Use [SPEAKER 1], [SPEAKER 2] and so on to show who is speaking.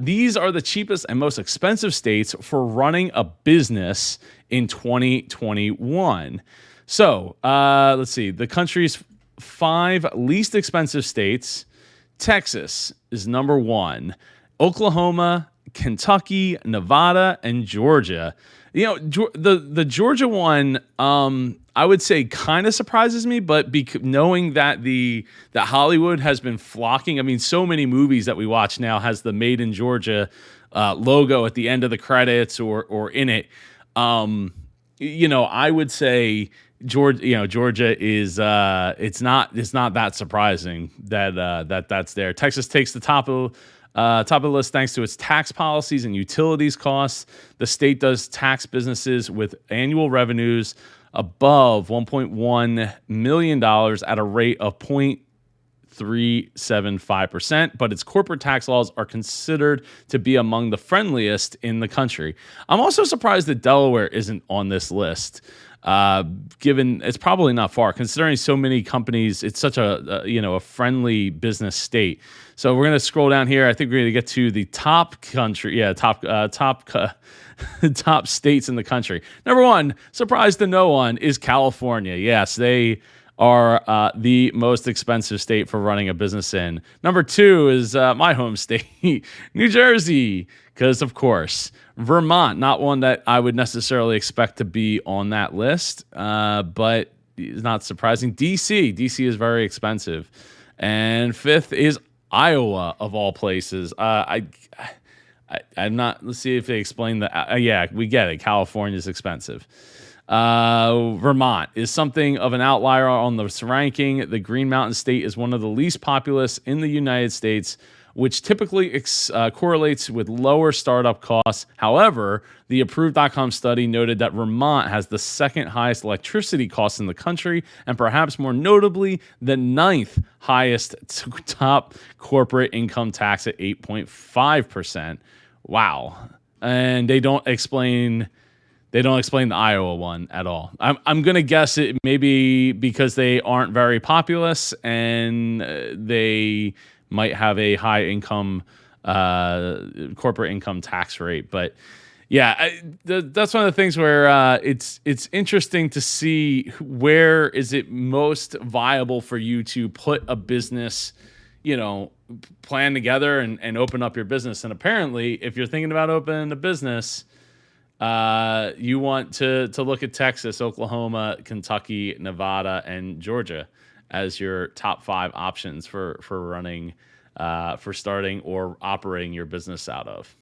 [SPEAKER 1] these are the cheapest and most expensive states for running a business in 2021. So let's see. The country's 5 least expensive states. Texas is number 1. Oklahoma, Kentucky, Nevada, and Georgia. The Georgia one, I would say kind of surprises me, but knowing that that Hollywood has been flocking. I mean, so many movies that we watch now has the Made in Georgia logo at the end of the credits or in it. I would say Georgia is it's not that surprising that that's there. Texas takes the top of the list thanks to its tax policies and utilities costs. The state does tax businesses with annual revenues above $1.1 million at a rate of 0.375%, but its corporate tax laws are considered to be among the friendliest in the country. I'm also surprised that Delaware isn't on this list. Given it's probably not far, considering so many companies, it's such a friendly business state. So we're gonna scroll down here. I think we're gonna get to the top country, top states in the country. Number 1, surprise to no one, is California. Yes, they are the most expensive state for running a business in. Number 2 is my home state, New Jersey, because of course. Vermont, not one that I would necessarily expect to be on that list, but it's not surprising. DC is very expensive. And 5th is Iowa, of all places. I'm not, let's see if they explain that. Yeah, we get it. California's expensive. Vermont is something of an outlier on this ranking. The Green Mountain State is one of the least populous in the United States, which typically correlates with lower startup costs. However, the Approved.com study noted that Vermont has the second highest electricity costs in the country, and perhaps more notably, the 9th highest top corporate income tax at 8.5%. Wow. And they don't explain the Iowa one at all. I'm gonna guess it maybe because they aren't very populous and they might have a high income corporate income tax rate. But yeah, that's one of the things where it's interesting to see where is it most viable for you to put a business, plan together and open up your business. And apparently, if you're thinking about opening a business, you want to look at Texas, Oklahoma, Kentucky, Nevada, and Georgia as your top 5 options for running, for starting or operating your business out of.